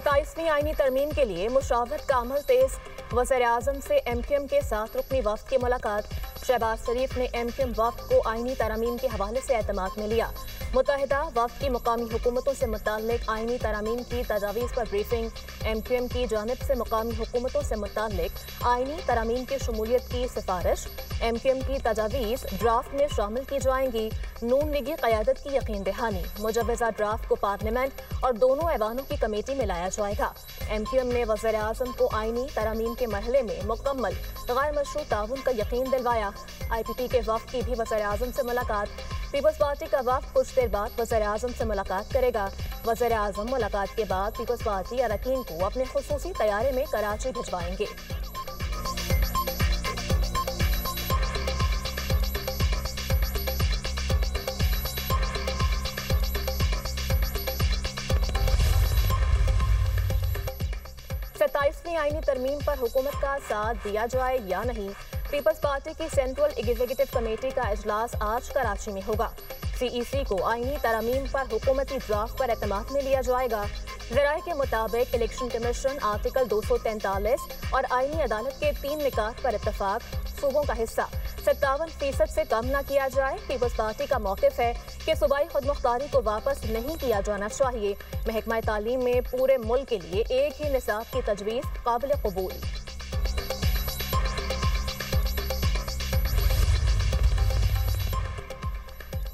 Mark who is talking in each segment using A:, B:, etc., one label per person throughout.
A: 27वीं आईनी तरमीम के लिए मुशावरत का अमल तेज। वज़ीर-ए-आज़म से MQM के साथ रुकनी वफ़द की मुलाकात। शहबाज शरीफ ने MQM वफ़द को आईनी तरमीम के हवाले से एतमाद में लिया। मुत्तहिदा वफ़द की मुकामी हुकूमतों से मुताल्लिक आईनी तरमीम की तजावीज़ पर ब्रीफिंग। MQM की जानिब से मुकामी हुकूमतों से मुताल्लिक आईनी तरमीम की शमूलियत की सिफारिश। MQM की तजावीज़ ड्राफ्ट में शामिल की जाएंगी। नून लीगी क़यादत की यकीन दहानी। मुजव्वज़ा ड्राफ्ट को पार्लियामेंट और दोनों ऐवानों की कमेटी में लाया जाएगा। MQM ने वज़ीर-ए-आज़म को आईनी तरमीम के मरहले में मुकम्मल गैर मशरूत ताउन का यकीन दिलवाया। IPP के वफ़द की भी वज़ीर-ए-आज़म से मुलाकात। पीपल्स पार्टी का वफ़द कुछ देर बाद वज़ीर-ए-आज़म से मुलाकात करेगा। वज़ीर-ए-आज़म मुलाकात के बाद पीपल्स पार्टी अरकान को अपने खुसूसी तैयारे में कराची भिजवाएंगे। सत्ताईसवीं आईनी तरमीम पर हुकूमत का साथ दिया जाए या नहीं। पीपल्स पार्टी की सेंट्रल एग्जीक्यूटिव कमेटी का इजलास आज कराची में होगा। CEC को आईनी तरमीम पर हुकूमती ड्राफ्ट पर एतमाद में लिया जाएगा। ज़राए के मुताबिक इलेक्शन कमीशन आर्टिकल 243 और आईनी अदालत के 3 निकात पर इत्तफाक। सूबों का हिस्सा 57% से कम न किया जाए। पीपल्स पार्टी का मौक़िफ़ है कि सूबाई खुदमुख्तारी को वापस नहीं किया जाना चाहिए। महकमा तालीम में पूरे मुल्क के लिए एक ही निसाब की तजवीज़ काबिल कबूल।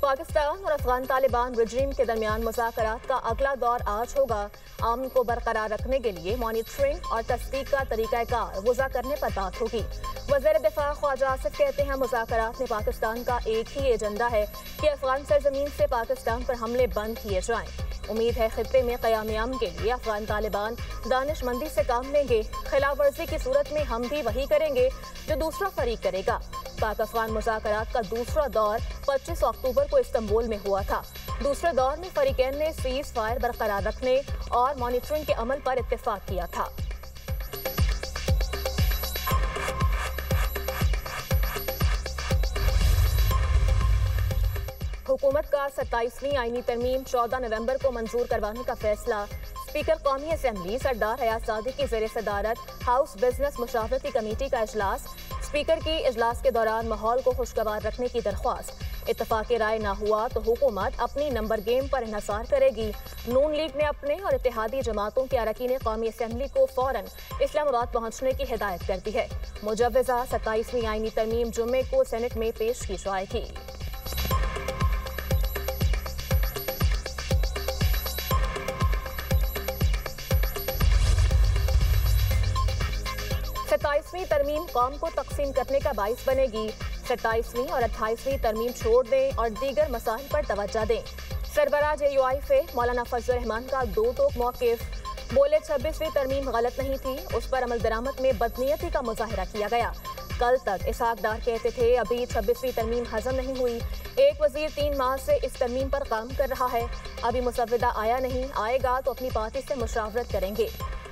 A: पाकिस्तान और अफगान तालिबान रजीम के दरमियान मुज़ाकरात का अगला दौर आज होगा। अमन को बरकरार रखने के लिए मॉनिटरिंग और तस्दीक का तरीक़ाकार वज़ा करने पर बात होगी। वज़ीर दिफ़ा ख्वाजा आसिफ कहते हैं, मुज़ाकरात में पाकिस्तान का एक ही एजेंडा है कि अफगान सरजमीन से पाकिस्तान पर हमले बंद किए जाएं। उम्मीद है खित्ते में क़याम अमन के लिए अफगान तालिबान दानिशमंदी से काम लेंगे। खिलाफ वर्जी की सूरत में हम भी वही करेंगे जो दूसरा फरीक करेगा। पाक अफगान मुज़ाकरात का दूसरा दौर 25 अक्टूबर को इस्तांबुल में हुआ था। दूसरे दौर में फरीकैन ने सीज़ फायर बरकरार रखने और मॉनिटरिंग के अमल पर इत्तेफाक किया था। हुकूमत का 27वीं आईनी तरमीम 14 नवंबर को मंजूर करवाने का फैसला। स्पीकर कौमी असेंबली सरदार हयात सादिक की ज़ेर सदारत हाउस बिजनेस मुशावरती कमेटी का इजलास। स्पीकर की इजलास के दौरान माहौल को खुशगवार रखने की दरख्वास्त। इत्तफाक़ राय न हुआ तो हुकूमत अपनी नंबर गेम पर इन्हसार करेगी। नून लीग ने अपने और इत्तेहादी जमातों के अरकान कौमी असेंबली को फ़ौरन इस्लामाबाद पहुँचने की हिदायत कर दी है। मुजव्वज़ा 27वीं आईनी तरमीम जुम्मे को सेनेट में पेश की जाएगी। सत्ताईसवीं तरमीम कौम को तकसीम करने का बाइस बनेगी। 27वीं और 28वीं तरमीम छोड़ दें और दीगर मसाइल पर तवज्जो दें। सरबराह JUIF मौलाना फजल रहमान का दो टोक मौक़िफ़। बोले 26वीं तरमीम गलत नहीं थी, उस पर अमल दरामद में बदनीयती का मुजाहिरा किया गया। कल तक इसहाक डार कहते थे अभी 26वीं तरमीम हजम नहीं हुई। एक वजीर 3 माह से इस तरमीम पर काम कर रहा है, अभी मुसव्विदा आया नहीं, आएगा तो अपनी पार्टी से मुशावरत करेंगे।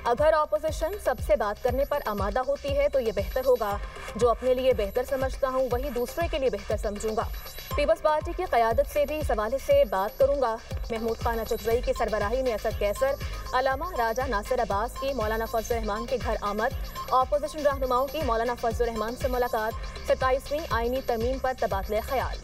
A: अगर ऑपोजिशन सबसे बात करने पर आमादा होती है तो ये बेहतर होगा। जो अपने लिए बेहतर समझता हूँ वही दूसरे के लिए बेहतर समझूंगा। पीपल्स पार्टी की क़यादत से भी इस हवाले से बात करूँगा। महमूद खान अचकज़ई की सरबराही में असद कैसर, अलामा राजा नासिर अब्बास की मौलाना फजल रहमान के घर आमद। ऑपोजिशन रहनुमाओं की मौलाना फजल रहमान से मुलाकात। 27वीं आईनी तरमीम पर तबादले ख्याल।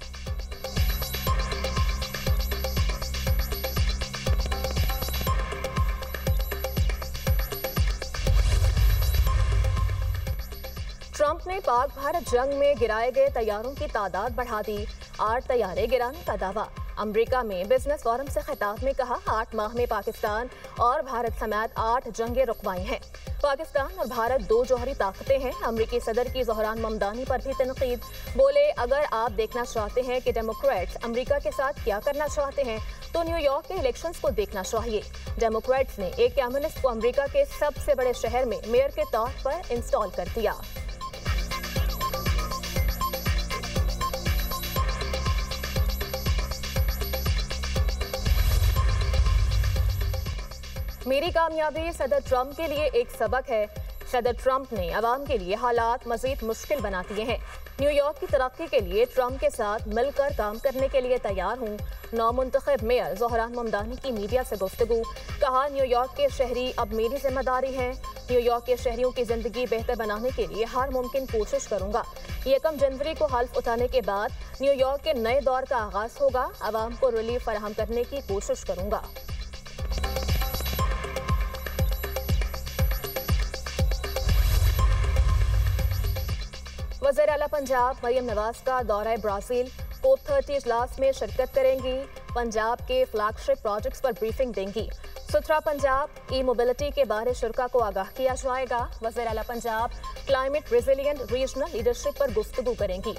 A: ट्रंप ने पाक भारत जंग में गिराए गए तैयारों की तादाद बढ़ा दी। 8 तैयारे गिराने का दावा। अमेरिका में बिजनेस फोरम से खिताब में कहा, 8 माह में पाकिस्तान और भारत समेत 8 जंगें रुकवाई हैं। पाकिस्तान और भारत 2 जौहरी ताकतें हैं। अमेरिकी सदर की ज़ोहरान ममदानी पर भी तनकीद। बोले, अगर आप देखना चाहते हैं कि डेमोक्रेट्स अमेरिका के साथ क्या करना चाहते हैं तो न्यूयॉर्क के इलेक्शंस को देखना चाहिए। डेमोक्रेट्स ने एक कम्युनिस्ट को अमेरिका के सबसे बड़े शहर में मेयर के तौर पर इंस्टॉल कर दिया। मेरी कामयाबी सदर ट्रंप के लिए एक सबक है। सदर ट्रंप ने अवाम के लिए हालात मजीद मुश्किल बना दिए हैं। न्यूयॉर्क की तरक्की के लिए ट्रंप के साथ मिलकर काम करने के लिए तैयार हूँ। नौमुंतखब मेयर ज़ोहरान ममदानी की मीडिया से गुफ्तगू, कहा न्यूयॉर्क के शहरी अब मेरी जिम्मेदारी है। न्यूयॉर्क के शहरियों की जिंदगी बेहतर बनाने के लिए हर मुमकिन कोशिश करूंगा। 1 जनवरी को हल्फ उठाने के बाद न्यूयॉर्क के नए दौर का आगाज होगा। आवाम को रिलीफ फराहम करने की कोशिश करूंगा। वज़ीर आला पंजाब मरियम नवाज का दौरा ब्राज़ील, COP30 इजलास में शिरकत करेंगी। पंजाब के फ्लैगशिप प्रोजेक्ट्स पर ब्रीफिंग देंगी। सुथरा पंजाब, ई मोबिलिटी के बारे शुरा को आगाह किया जाएगा। वज़ीर आला Punjab climate resilient regional leadership पर गुफ्तगू करेंगी।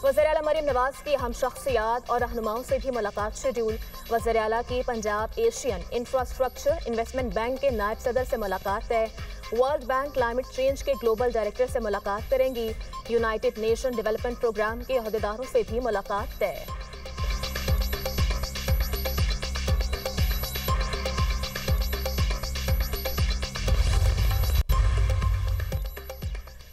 A: वज़ीर आला मरियम नवाज की अहम शख्सियात और रहनुमाओं से भी मुलाकात शेड्यूल। वज़ीर आला की Punjab Asian infrastructure investment bank के नायब सदर से मुलाकात है। वर्ल्ड बैंक क्लाइमेट चेंज के ग्लोबल डायरेक्टर से मुलाकात करेंगी। यूनाइटेड नेशन डेवलपमेंट प्रोग्राम के अहदेदारों से भी मुलाकात तय।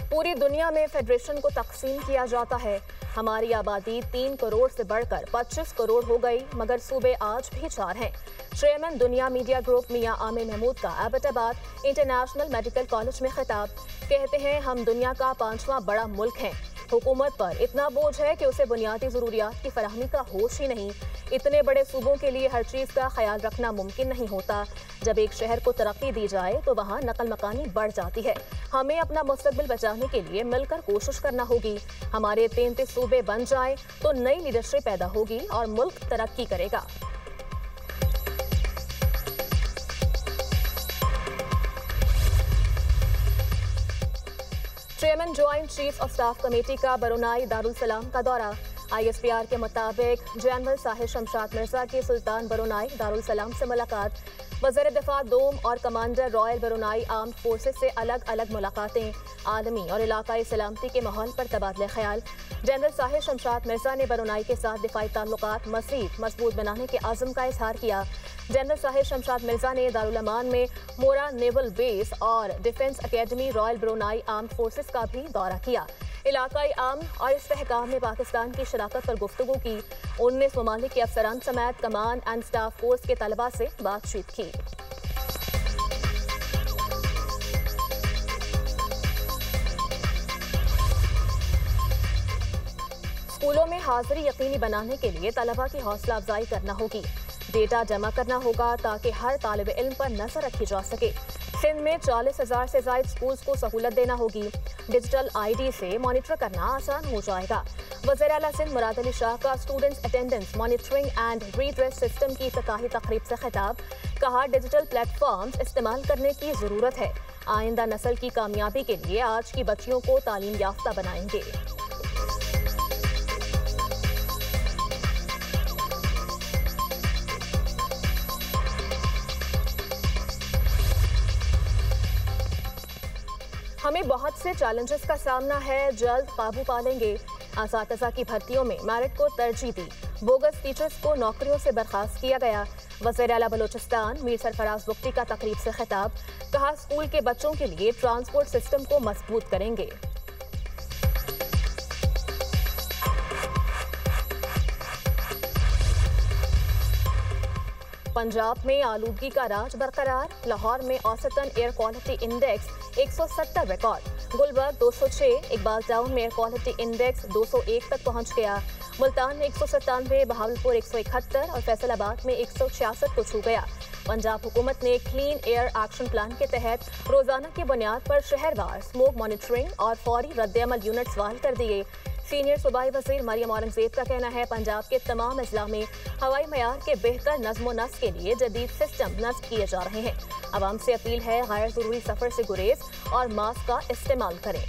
A: पूरी दुनिया में फेडरेशन को तकसीम किया जाता है। हमारी आबादी 3 करोड़ से बढ़कर 25 करोड़ हो गई, मगर सूबे आज भी 4 हैं। चेयरमैन दुनिया मीडिया ग्रुप मियां आमिर महमूद का एबटाबाद इंटरनेशनल मेडिकल कॉलेज में खिताब, कहते हैं हम दुनिया का 5वां बड़ा मुल्क हैं। हुकूमत पर इतना बोझ है कि उसे बुनियादी ज़रूरियात की फराहमी का होश ही नहीं। इतने बड़े सूबों के लिए हर चीज़ का ख्याल रखना मुमकिन नहीं होता। जब एक शहर को तरक्की दी जाए तो वहाँ नकल मकानी बढ़ जाती है। हमें अपना मुस्तकबिल बचाने के लिए मिलकर कोशिश करना होगी। हमारे 33 सूबे बन जाएं तो नई लीडरशिप पैदा होगी और मुल्क तरक्की करेगा। Chairman joint chief of staff committee का बरुनाई दारुल सलाम का दौरा। ISPR के मुताबिक जनरल साहिर शमशाद मिर्जा की सुल्तान बरुनाई दारुल सलाम से मुलाकात। वज़ीर दिफा दोम और commander royal Brunei armed forces से अलग अलग मुलाकातें। आलमी और इलाकाई सलामती के माहौल पर तबादले ख्याल। जनरल साहिर शमशाद मिर्जा ने बरुनाई के साथ दिफाई ताल्लुकात मज़ीद मजबूत बनाने के आज़म का इजहार किया। जनरल साहिर शमशाद मिर्जा ने दारुल अमान में मोरा नेवल बेस और defence academy royal Brunei armed forces का भी दौरा किया। इलाकाई अमन और इस्तेहकाम में पाकिस्तान की शराकत पर गुफ्तगू की। 19 ममालिक के अफसरान समेत कमान एंड स्टाफ फोर्स के तलबा से बातचीत की। स्कूलों में हाजिरी यकीनी बनाने के लिए तलबा की हौसला अफजाई करना होगी। डेटा जमा करना होगा ताकि हर तालिब इल्म पर नजर रखी जा सके। सिंध में 40,000 से ज्यादा स्कूल्स को सहूलत देना होगी। डिजिटल ID से मॉनिटर करना आसान हो जाएगा। वज़ीर आला सिंध मुराद अली शाह का students attendance monitoring and redress system की इफ्तिताही तकरीब से खिताब, कहा डिजिटल प्लेटफॉर्म्स इस्तेमाल करने की ज़रूरत है। आइंदा नस्ल की कामयाबी के लिए आज की बच्चियों को तालीम याफ्ता बनाएंगे। हमें बहुत से चैलेंजेस का सामना है, जल्द काबू पा लेंगे। असातिज़ा की भर्तियों में मेरिट को तरजीह दी। बोगस टीचर्स को नौकरियों से बर्खास्त किया गया। वज़ीर आला बलोचिस्तान मीर सरफराज बुख्ती का तकरीब से खिताब, कहा स्कूल के बच्चों के लिए ट्रांसपोर्ट सिस्टम को मजबूत करेंगे। पंजाब में आलूदगी का राज बरकरार। लाहौर में औसतन air quality index 170 record. Gulberg 206, Iqbal town में एयर क्वालिटी इंडेक्स 201 तक पहुंच गया। मुल्तान में 197, बहावलपुर 171 और फैसलाबाद में 166 को छू गया। पंजाब हुकूमत ने क्लीन एयर एक्शन प्लान के तहत रोजाना की बुनियाद पर शहरवार स्मोक मॉनिटरिंग और फौरी रद्द-ए-अमल यूनिट सवाल कर दिए। सीनियर सूबाई वज़ीर मरियम औरंगज़ेब का कहना है पंजाब के तमाम अजला में हवाई मयार के बेहतर नज़्म व नस्क के लिए जदीद सिस्टम नस्ब किए जा रहे हैं। आवाम से अपील है गैर ज़रूरी सफ़र से गुरेज और मास्क का इस्तेमाल करें।